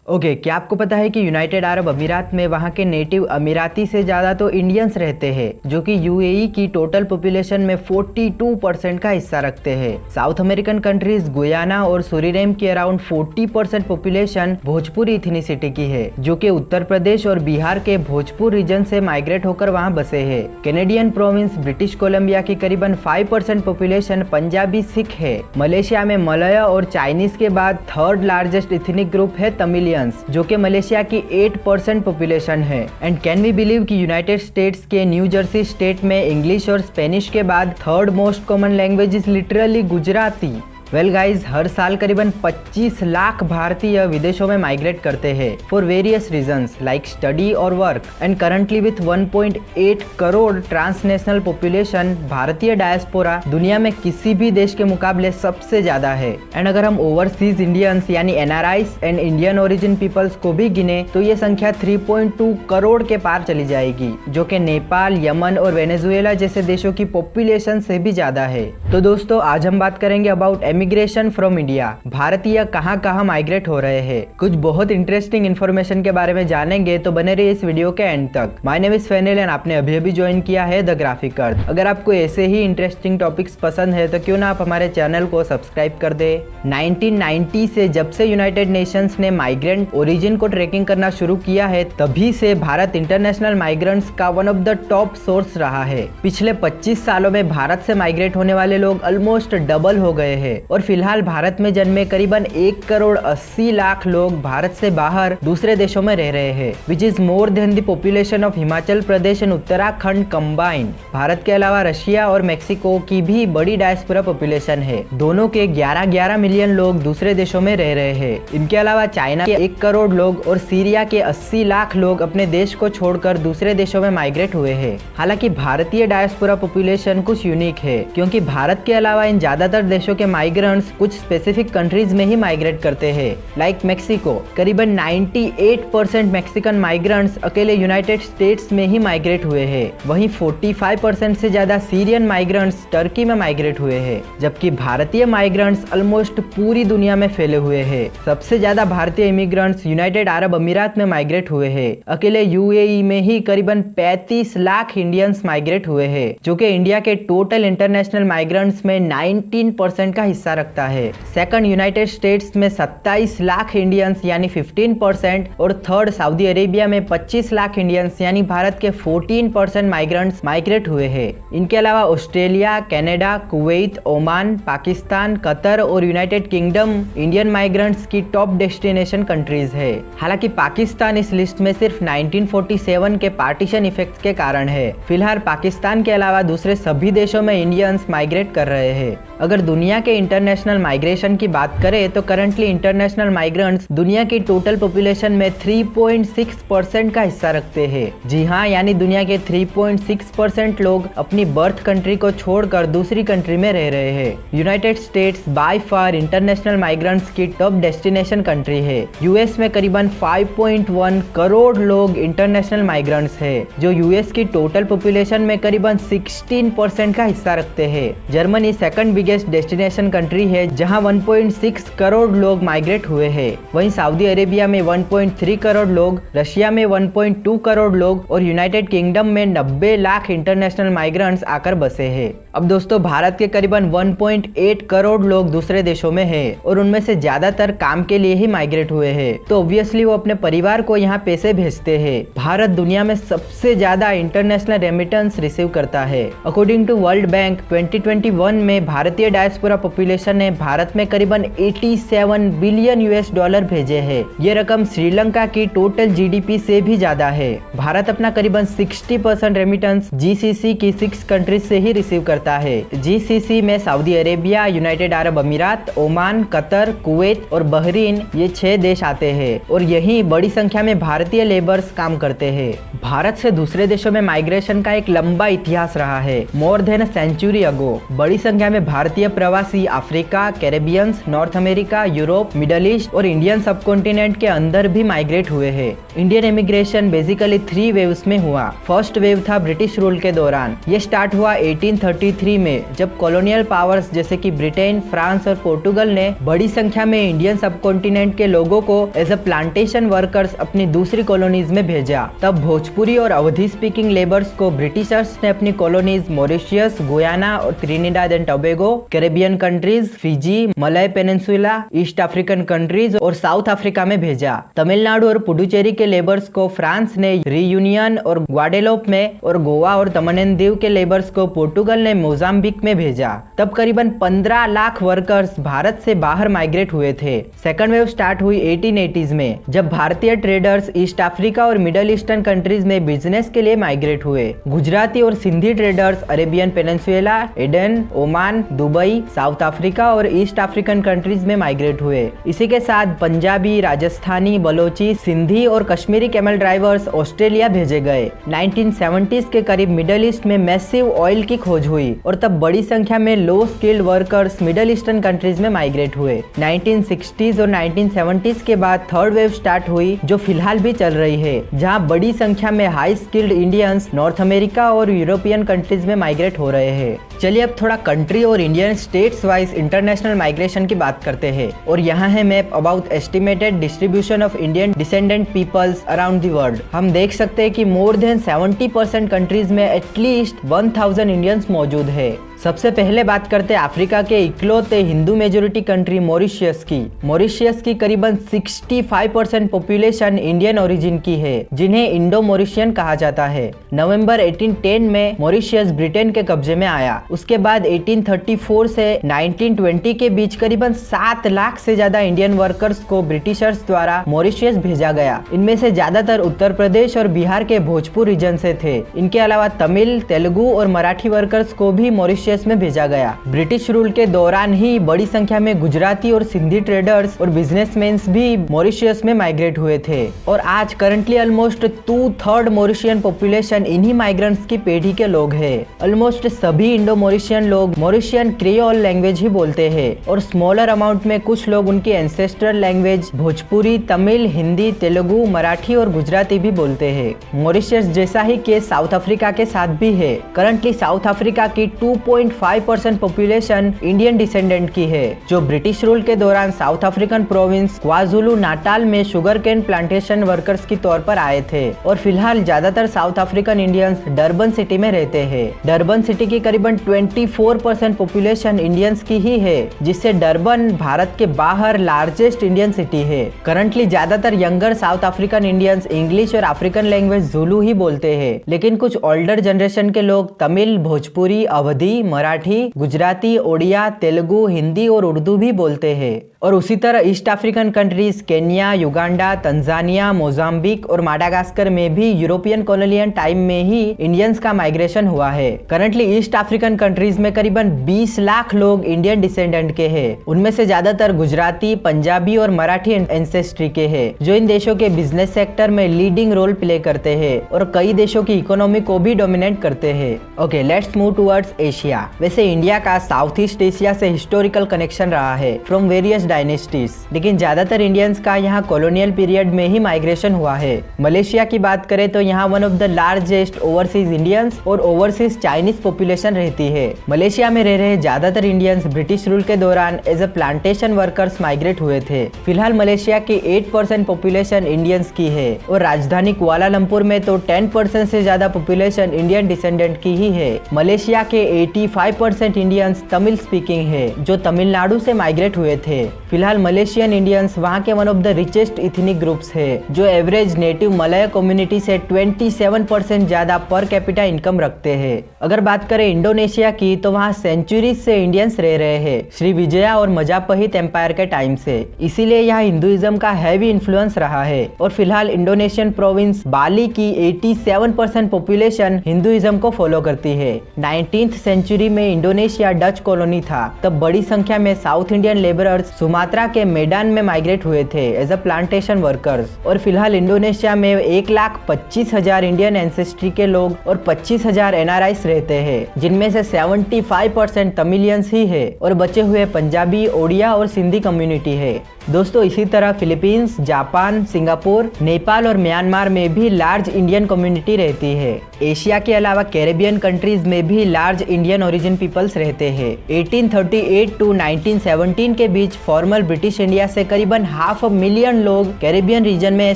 Okay, क्या आपको पता है कि यूनाइटेड अरब अमीरात में वहाँ के नेटिव अमीराती से ज़्यादा तो इंडियंस रहते हैं, जो कि यूएई की टोटल पॉपुलेशन में 42% का हिस्सा रखते हैं। साउथ अमेरिकन कंट्रीज गुयाना और सूरीनेम की अराउंड 40% पॉपुलेशन भोजपुरी इथनिसिटी की है, जो कि उत्तर प्रदेश और बिहार के भोजपुर रीजन से माइग्रेट होकर वहाँ बसे है। कैनेडियन प्रोविंस ब्रिटिश कोलंबिया की करीबन 5% पॉपुलेशन पंजाबी सिख है। मलेशिया में मलय और चाइनीज के बाद थर्ड लार्जेस्ट इथनिक ग्रुप है तमिलियन, जो कि मलेशिया की 8% पॉपुलेशन है। एंड कैन वी बिलीव कि यूनाइटेड स्टेट्स के न्यू जर्सी स्टेट में इंग्लिश और स्पेनिश के बाद third most common language is literally Gujarati. Well guys, हर साल करीबन 25 लाख भारतीय विदेशों में माइग्रेट करते हैं for various reasons like study और work. And currently with 1.8 crore transnational population, भारतीय डायस्पोरा दुनिया में किसी भी देश के मुकाबले सबसे ज्यादा है। एंड अगर हम ओवरसीज इंडियंस यानी NRIs and Indian origin peoples को भी गिने तो ये संख्या 3.2 करोड़ के पार चली जाएगी, जो कि नेपाल, यमन और वेनेजुएला जैसे देशों की पॉपुलेशन से भी ज्यादा है। तो दोस्तों, आज हम बात करेंगे अबाउट इमिग्रेशन फ्रॉम इंडिया। भारतीय कहां माइग्रेट हो रहे हैं। कुछ बहुत इंटरेस्टिंग इन्फॉर्मेशन के बारे में जानेंगे, तो बने रहिए इस वीडियो के एंड तक। माय नेम इज फैनिल एंड आपने अभी ज्वाइन किया है द ग्राफिक अर्थ। अगर आपको ऐसे ही इंटरेस्टिंग टॉपिक्स पसंद है तो क्यों ना आप हमारे चैनल को सब्सक्राइब कर दे। 1990 से जब से यूनाइटेड नेशंस ने माइग्रेंट ओरिजिन को ट्रैकिंग करना शुरू किया है, तभी से भारत इंटरनेशनल माइग्रेंट्स का one of the top source रहा है। पिछले 25 सालों में भारत से माइग्रेट होने वाले लोग ऑलमोस्ट डबल हो गए हैं और फिलहाल भारत में जन्मे करीबन 1 करोड़ 80 लाख लोग भारत से बाहर दूसरे देशों में रह रहे हैं, which is more than the population of Himachal Pradesh and Uttarakhand combined. Bharat के अलावा रशिया और मेक्सिको की भी बड़ी डायस्पोरा पॉपुलेशन है। दोनों के 11 मिलियन लोग दूसरे देशों में रह रहे हैं। इनके अलावा चाइना के 1 करोड़ लोग और सीरिया के 80 लाख लोग अपने देश को छोड़कर दूसरे देशों में माइग्रेट हुए हैं। हालांकि भारतीय डायस्पोरा पॉपुलेशन कुछ यूनिक है, क्योंकि भारत के अलावा इन ज्यादातर देशों के माइग्रेंट्स कुछ स्पेसिफिक कंट्रीज में ही माइग्रेट करते हैं, लाइक मेक्सिको। करीबन 98% मैक्सिकन माइग्रेंट्स अकेले यूनाइटेड स्टेट्स में ही माइग्रेट हुए हैं। वहीं 45% से ज्यादा सीरियन माइग्रेंट्स टर्की में माइग्रेट हुए हैं, जबकि भारतीय माइग्रेंट्स ऑलमोस्ट पूरी दुनिया में फैले हुए हैं। सबसे ज्यादा भारतीय इमिग्रेंट्स यूनाइटेड अरब अमीरात में माइग्रेट हुए हैं। अकेले यूएई में ही करीबन 35 लाख इंडियंस माइग्रेट हुए हैं, जो कि इंडिया के टोटल इंटरनेशनल माइग्रेंट्स में 19% का हिस्सा रखता है। सेकंड यूनाइटेड स्टेट्स में 27 लाख इंडियंस यानी 15% और थर्ड सऊदी अरेबिया में 25 लाख इंडियंस यानी भारत के 14% माइग्रेंट्स माइग्रेट हुए हैं। इनके अलावा Australia, Canada, Kuwait, Oman, Pakistan, Qatar और यूनाइटेड किंगडम इंडियन माइग्रेंट्स की टॉप डेस्टिनेशन कंट्रीज है। हालांकि पाकिस्तान इस लिस्ट में सिर्फ 1947 के पार्टीशन इफेक्ट के कारण है। फिलहाल पाकिस्तान के अलावा दूसरे सभी देशों में इंडियंस माइग्रेट कर रहे हैं। अगर दुनिया के इंटरनेशनल माइग्रेशन की बात करें तो करंटली इंटरनेशनल माइग्रेंट्स दुनिया की टोटल पॉपुलेशन में 3.6% का हिस्सा रखते हैं। जी हाँ, यानी दुनिया के 3.6% लोग अपनी बर्थ कंट्री को छोड़कर दूसरी कंट्री में रह रहे हैं। United states by far international migrants की टॉप डेस्टिनेशन कंट्री है। यूएस में करीबन 5.1 करोड़ लोग इंटरनेशनल माइग्रेंट्स है, जो यूएस की टोटल पॉपुलेशन में करीबन 16% का हिस्सा रखते हैं। Germany second biggest destination country है, जहां 1.6 करोड़ लोग माइग्रेट हुए हैं। वहीं सऊदी अरेबिया में 1.3 करोड़ लोग, रशिया में 1.2 करोड़ लोग और यूनाइटेड किंगडम में 90 लाख इंटरनेशनल माइग्रेंट्स आकर बसे हैं। अब दोस्तों, भारत के करीबन 1.8 करोड़ लोग दूसरे देशों में हैं और उनमें से ज्यादातर काम के लिए ही माइग्रेट हुए हैं, तो ऑब्वियसली वो अपने परिवार को यहाँ पैसे भेजते हैं। भारत दुनिया में सबसे ज्यादा इंटरनेशनल रेमिटेंस रिसीव करता है। अकॉर्डिंग टू वर्ल्ड बैंक, 2021 में भारतीय डायस्पोरा पॉपुलेशन ने भारत में करीबन 87 बिलियन यूएस डॉलर भेजे हैं। ये रकम श्रीलंका की टोटल जीडीपी से भी ज्यादा है। भारत अपना करीबन 60% रेमिटेंस जीसीसी की 6 कंट्रीज से ही रिसीव करता है। जीसीसी में सऊदी अरेबिया, यूनाइटेड अरब अमीरात, ओमान, कतर, कुवैत और बहरीन, ये 6 देश आते हैं और यही बड़ी संख्या में भारतीय लेबर्स काम करते हैं। भारत से दूसरे देशों में माइग्रेशन का एक लंबा इतिहास रहा है। मोर देन अ सेंचुरी अगो बड़ी संख्या में भारतीय भारतीय प्रवासी Africa, Caribbeans, North America, Europe, Middle East और इंडियन सब कॉन्टिनेंट के अंदर भी माइग्रेट हुए हैं। इंडियन इमिग्रेशन बेसिकली 3 वेव्स में हुआ। फर्स्ट वेव था ब्रिटिश रूल के दौरान। ये स्टार्ट हुआ 1833 में, जब कॉलोनियल पावर्स जैसे कि ब्रिटेन, फ्रांस और पोर्टुगल ने बड़ी संख्या में इंडियन सब कॉन्टिनेंट के लोगों को एज अ प्लांटेशन वर्कर्स अपनी दूसरी कॉलोनीज में भेजा। तब भोजपुरी और अवधी स्पीकिंग लेबर्स को ब्रिटिशर्स ने अपनी कॉलोनीज मॉरिशस, गुयाना और त्रिनिडाद and Tobago, Caribbean countries, Fiji, Malay peninsula, east African countries और साउथ अफ्रीका में भेजा। तमिलनाडु और पुडुचेरी के लेबर्स को फ्रांस ने रियूनियन और ग्वाडेलोप में, और गोवा और दमन एंड दीव के लेबर्स को पोर्टुगल ने मोजाम्बिक में भेजा। तब करीबन 15 लाख वर्कर्स भारत से बाहर माइग्रेट हुए थे। सेकंड वेव स्टार्ट हुई 1880s में, जब भारतीय ट्रेडर्स ईस्ट अफ्रीका और मिडल ईस्टर्न कंट्रीज में बिजनेस के लिए माइग्रेट हुए। गुजराती और Sindhi traders Arabian peninsula, Aden, Oman, Dubai, South Africa और ईस्ट अफ्रीकन कंट्रीज में माइग्रेट हुए। इसी के साथ पंजाबी, राजस्थानी, बलोची, सिंधी और कश्मीरी कैमल ड्राइवर्स ऑस्ट्रेलिया भेजे गए। 1970s के करीब मिडल ईस्ट में मैसिव ऑयल की खोज हुई और तब बड़ी संख्या में low skilled workers Middle Eastern countries में माइग्रेट हुए। 1960s और 1970s के बाद थर्ड वेव स्टार्ट हुई, जो फिलहाल भी चल रही है, जहां बड़ी संख्या में high skilled Indians North America और यूरोपियन कंट्रीज में माइग्रेट हो रहे हैं। चलिए अब थोड़ा कंट्री और Indian states wise international migration की बात करते हैं। और यहाँ है map about estimated distribution of Indian descendant peoples around the world. हम देख सकते हैं कि मोर देन 70% कंट्रीज में एटलीस्ट 1000 इंडियंस मौजूद है। सबसे पहले बात करते हैं अफ्रीका के इकलौते हिंदू मेजोरिटी कंट्री मॉरिशस की। मॉरिशस की करीबन 65% पॉपुलेशन इंडियन ओरिजिन की है, जिन्हें इंडो मॉरिशियन कहा जाता है। नवंबर 1810 में मॉरिशस ब्रिटेन के कब्जे में आया। उसके बाद 1834 से 1920 के बीच करीबन 7 लाख से ज्यादा इंडियन वर्कर्स को ब्रिटिशर्स द्वारा मॉरिशस भेजा गया। इनमें से ज्यादातर उत्तर प्रदेश और बिहार के भोजपुर रीजन से थे। इनके अलावा तमिल, तेलुगु और मराठी वर्कर्स को भी मॉरिशस में भेजा गया। ब्रिटिश रूल के दौरान ही बड़ी संख्या में गुजराती और सिंधी ट्रेडर्स और बिजनेसमैन्स भी मॉरिशस में माइग्रेट हुए थे। और आज करंटली ऑलमोस्ट 2/3 मॉरिशियन पॉपुलेशन इन्हीं माइग्रेंट्स की पीढ़ी के लोग हैं। ऑलमोस्ट सभी इंडो मॉरिशियन लोग मॉरिशियन क्रियोल लैंग्वेज ही बोलते हैं और स्मॉलर अमाउंट में कुछ लोग उनकी एंसेस्ट्रल लैंग्वेज भोजपुरी, तमिल, हिंदी, तेलुगु, मराठी और गुजराती भी बोलते हैं। मॉरिशस जैसा ही केस साउथ अफ्रीका के साथ भी है। करंटली साउथ अफ्रीका की 2.5% पॉपुलेशन इंडियन डिसेंडेंट की है, जो ब्रिटिश रूल के दौरान south African province KwaZulu natal में शुगर केन प्लांटेशन वर्कर्स के तौर पर आए थे। और फिलहाल ज्यादातर south African Indians Durban city में रहते हैं। डरबन सिटी की करीबन 24% पॉपुलेशन इंडियंस की ही है, जिससे डरबन भारत के बाहर लार्जेस्ट इंडियन सिटी है। करंटली ज्यादातर younger south African Indians English और अफ्रीकन लैंग्वेज जुलू ही बोलते हैं, लेकिन कुछ ओल्डर जनरेशन के लोग तमिल, भोजपुरी, अवधी, मराठी, गुजराती, ओडिया, तेलुगु, हिंदी और उर्दू भी बोलते हैं। और उसी तरह east African countries Kenya, Uganda, Tanzania, Mozambique और माडागास्कर में भी यूरोपियन कॉलोनियल टाइम में ही इंडियंस का माइग्रेशन हुआ है। करंटली ईस्ट अफ्रीकन कंट्रीज में करीबन 20 लाख लोग इंडियन डिसेंडेंट के हैं। उनमें से ज्यादातर गुजराती, पंजाबी और मराठी एंसेस्ट्री के हैं, जो इन देशों के बिजनेस सेक्टर में लीडिंग रोल प्ले करते हैं और कई देशों की इकोनॉमी को भी डोमिनेट करते हैं। Okay, let's move towards Asia. वैसे इंडिया का साउथ ईस्ट एशिया से हिस्टोरिकल कनेक्शन रहा है फ्रॉम वेरियस डायनेस्टीज, लेकिन ज्यादातर इंडियंस का यहाँ कॉलोनियल पीरियड में ही माइग्रेशन हुआ है। मलेशिया की बात करें तो यहाँ one of the largest overseas Indians और ओवरसीज चाइनीज पॉपुलेशन रहती है। मलेशिया में रह रहे ज्यादातर इंडियंस ब्रिटिश रूल के दौरान as a plantation workers migrate हुए थे। फिलहाल मलेशिया की 8% पॉपुलेशन इंडियंस की है और राजधानी कुआलालंपुर में तो 10% से ज्यादा पॉपुलेशन इंडियन डिसेंडेंट की ही है। मलेशिया के 85% इंडियंस तमिल स्पीकिंग है, जो तमिलनाडु से माइग्रेट हुए थे। फिलहाल मलेशियन इंडियंस वहाँ के one of the richest ethnic groups है, जो एवरेज नेटिव मलय कम्युनिटी से 27% ज्यादा पर कैपिटा इनकम रखते हैं। अगर बात करें इंडोनेशिया की, तो वहाँ सेंचुरीज से इंडियंस रह रहे हैं, श्री विजया और मजापहित एम्पायर के टाइम से। इसीलिए यहाँ हिंदुइज्म का हैवी इन्फ्लुएंस रहा है। और फिलहाल इंडोनेशियन प्रोविंस बाली की 87% पॉपुलेशन हिंदुइज्म को फॉलो करती है। 19th सेंचुरी में इंडोनेशिया डच कॉलोनी था, तब बड़ी संख्या में साउथ इंडियन लेबरर्स सुमात्रा के मेडान में माइग्रेट हुए थे एज अ प्लांटेशन वर्कर्स। और फिलहाल इंडोनेशिया में 1,25,000 इंडियन एंसेस्ट्री के लोग और 25,000 NRIs रहते हैं, जिनमें से 75% तमिलियंस ही है और बचे हुए पंजाबी, ओडिया और सिंधी कम्युनिटी है। दोस्तों, इसी तरह फिलीपींस, जापान, सिंगापुर, नेपाल और म्यांमार में भी लार्ज इंडियन कम्युनिटी रहती है। एशिया के अलावा कैरेबियन कंट्रीज में भी लार्ज इंडियन ओरिजिन पीपल्स रहते हैं। 1838 टू 1917 के बीच फॉर्मल ब्रिटिश इंडिया से करीबन 500,000 लोग कैरेबियन रीजन में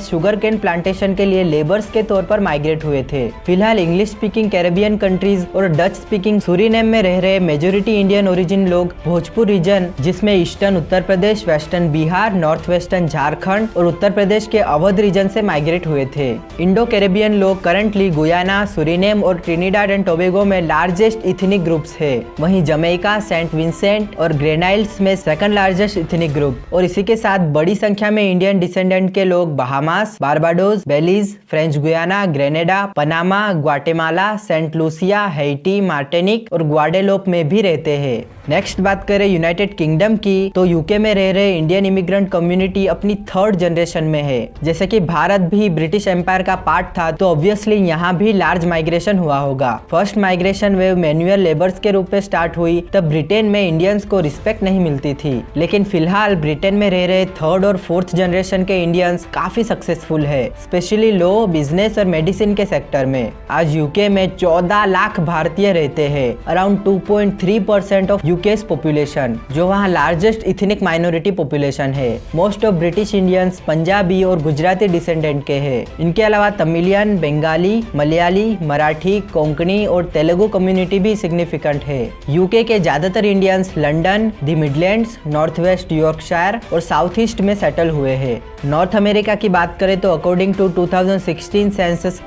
शुगर केन प्लांटेशन के लिए लेबर्स के तौर पर माइग्रेट हुए थे। फिलहाल इंग्लिश स्पीकिंग कैरेबियन कंट्रीज और डच स्पीकिंग सूरीनेम में रह रहे मेजोरिटी इंडियन ओरिजिन लोग भोजपुर रीजन, जिसमें eastern Uttar Pradesh, western Bihar, north western Jharkhand और उत्तर प्रदेश के अवध रीजन से माइग्रेट हुए थे। इंडो कैरेबियन लोग करंटली गुयाना, सूरीनेम और ट्रिनिडाड एंड टोबैगो में लार्जेस्ट इथनिक ग्रुप्स है। वहीं जमैका, सेंट विंसेंट और ग्रेनाइल्स में सेकंड लार्जेस्ट इथनिक ग्रुप। और इसी के साथ बड़ी संख्या में इंडियन डिसेंडेंट के लोग Bahamas, Barbados, Belize, French Guiana, Grenada, Panama, Guatemala, Saint Lucia, Haiti, Martinique और ग्वाडेलोप में भी रहते हैं। नेक्स्ट बात करें यूनाइटेड किंगडम की, तो यूके में रह रहे इंडियन इमिग्रेंट कम्युनिटी अपनी 3rd जनरेशन में है। जैसे कि भारत भी ब्रिटिश एम्पायर का पार्ट था, तो ऑब्वियसली यहाँ भी लार्ज माइग्रेशन हुआ होगा। First migration wave manual labours के रूप में स्टार्ट हुई, तब ब्रिटेन में इंडियंस को रिस्पेक्ट नहीं मिलती थी। लेकिन फिलहाल ब्रिटेन में रह रहे 3rd और 4th जनरेशन के इंडियंस काफी सक्सेसफुल है, स्पेशली लॉ, बिजनेस और मेडिसिन के सेक्टर में। आज यूके में 14 लाख भारतीय रहते हैं, अराउंड 2.3% ऑफ यूके's पॉपुलेशन, जो वहाँ लार्जेस्ट इथनिक माइनॉरिटी पॉपुलेशन है। Most of British Indians Punjabi और गुजराती डिसेंडेंट के हैं। इनके अलावा तमिलियन, बंगाली, मलयाली, मराठी, कोंकणी और तेलुगु कम्युनिटी भी सिग्निफिकेंट है। यूके के ज्यादातर Indians London, the Midlands, north West Yorkshire और साउथ ईस्ट में सेटल हुए हैं। नॉर्थ अमेरिका की बात करें तो अकॉर्डिंग टू 2016 सेंसस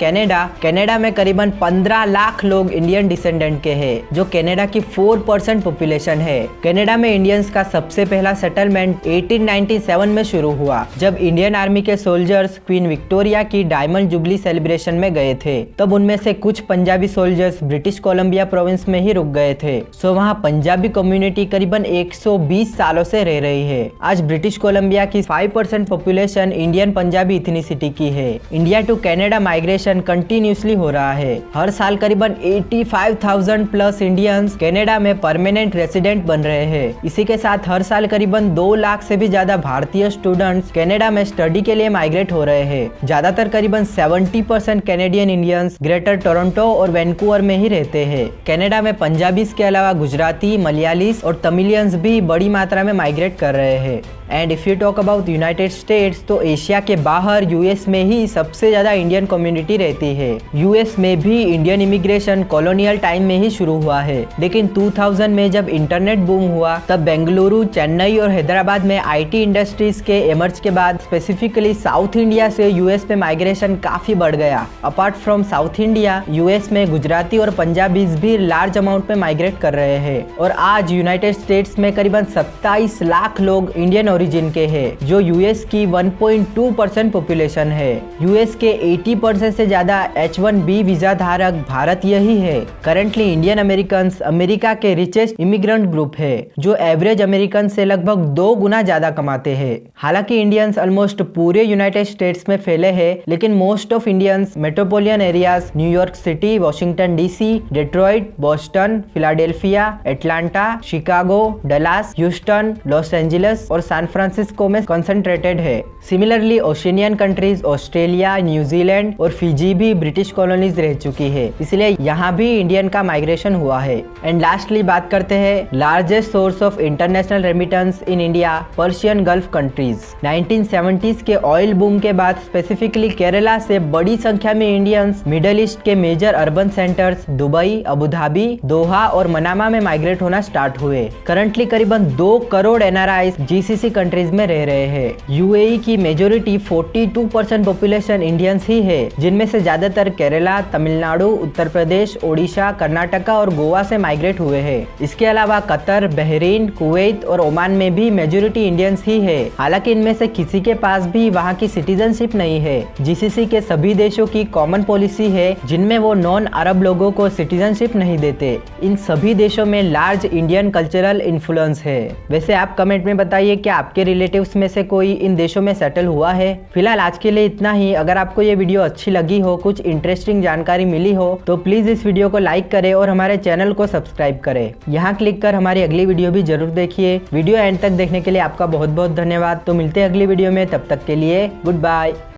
कनाडा में करीबन 15 लाख लोग इंडियन डिसेंडेंट के हैं, जो कनाडा की 4% पॉपुलेशन है। कनाडा में इंडियंस का सबसे पहला सेटलमेंट 1897 में शुरू हुआ, जब इंडियन आर्मी के सोल्जर्स क्वीन विक्टोरिया की डायमंड जुबली सेलिब्रेशन में गए थे। तब उनमें से कुछ Punjabi soldiers British Columbia province में ही रुक गए थे। सो वहाँ पंजाबी कम्युनिटी करीबन 120 सालों से रह रही है। आज ब्रिटिश कोलंबिया की 5% पॉपुलेशन इंडियन पंजाबी इथनिसिटी की है। India to Canada migration continuously हो रहा है। हर साल करीबन 85,000 प्लस इंडियंस कनाडा में परमानेंट रेसिडेंट बन रहे हैं। इसी के साथ हर साल करीबन 2 लाख से भी ज्यादा भारतीय स्टूडेंट्स कनाडा में स्टडी के लिए माइग्रेट हो रहे हैं। ज्यादातर करीबन 70% कैनेडियन इंडियंस ग्रेटर टोरंटो और वैंकूवर में ही रहते हैं। कनाडा में पंजाबीज के अलावा गुजराती, मलयालीस और तमिलियंस भी बड़ी मात्रा में माइग्रेट कर रहे हैं। And if you talk about United states, तो एशिया के बाहर यूएस में ही सबसे ज्यादा इंडियन कम्युनिटी रहती है। यूएस में भी इंडियन इमिग्रेशन कॉलोनियल टाइम में ही शुरू हुआ है, लेकिन 2000 में जब इंटरनेट बूम हुआ, तब बेंगलुरु, चेन्नई और हैदराबाद में आईटी इंडस्ट्रीज के इमर्ज के बाद स्पेसिफिकली साउथ इंडिया से यूएस में माइग्रेशन काफी बढ़ गया। Apart from south India, US में गुजराती और पंजाबीज भी लार्ज अमाउंट में माइग्रेट कर रहे हैं। और आज यूनाइटेड स्टेट्स में करीबन 27 लाख लोग इंडियन ओरिजिन के हैं, जो यूएस की 1.2% पॉपुलेशन है। यूएस के 80% से ज्यादा H1B वीजा धारक भारतीय ही है। करंटली इंडियन अमेरिकन अमेरिका के रिचेस्ट इमिग्रेंट ग्रुप है, जो एवरेज अमेरिकन से लगभग 2 गुना ज्यादा कमाते हैं। हालांकि इंडियंस ऑलमोस्ट पूरे यूनाइटेड स्टेट्स में फैले हैं, लेकिन most of Indians metropolitan areas New York city, Washington DC, Detroit, Boston, Philadelphia, Atlanta, Chicago, Dallas, Houston, Los Angeles और सैन फ्रांसिस्को में कंसंट्रेटेड है। सिमिलरली ओशिनियन कंट्रीज ऑस्ट्रेलिया, न्यूजीलैंड और फिजी भी ब्रिटिश कॉलोनीज रह चुकी है, इसलिए यहाँ भी इंडियन का माइग्रेशन हुआ है। एंड लास्टली बात करते हैं largest source of international remittance in India, Persian gulf countries. 1970s के ऑयल बूम के बाद स्पेसिफिकली केरला से बड़ी संख्या में इंडियंस मिडल ईस्ट के major urban centres Dubai, Abu Dhabi, Doha और मनामा में माइग्रेट होना स्टार्ट हुए। करंटली करीबन 2 करोड़ NRIs GCC कंट्रीज में रह रहे हैं। यूएई की मेजोरिटी 42% पॉपुलेशन इंडियंस ही है, जिनमें से ज्यादातर केरला, तमिलनाडु, उत्तर प्रदेश, ओडिशा, कर्नाटका और गोवा से माइग्रेट हुए हैं। इसके अलावा कतर, बहरीन, कुवैत और ओमान में भी मेजोरिटी इंडियंस ही है। हालांकि इनमें से किसी के पास भी वहाँ की सिटीजनशिप नहीं है। जीसीसी के सभी देशों की कॉमन पॉलिसी है जिनमें वो नॉन अरब लोगों को सिटीजनशिप नहीं देते। इन सभी देशों में लार्ज इंडियन कल्चरल इन्फ्लुएंस है। वैसे आप कमेंट में बताइए कि आपके रिलेटिव्स में से कोई इन देशों में सेटल हुआ है। फिलहाल आज के लिए इतना ही। अगर आपको ये वीडियो अच्छी लगी हो, कुछ इंटरेस्टिंग जानकारी मिली हो, तो प्लीज इस वीडियो को लाइक करें और हमारे चैनल को सब्सक्राइब करें। यहाँ क्लिक कर हमारी अगली वीडियो भी जरूर देखिए। वीडियो एंड तक देखने के लिए आपका बहुत बहुत धन्यवाद। तो मिलते हैं अगली वीडियो में, तब तक के लिए गुड बाय।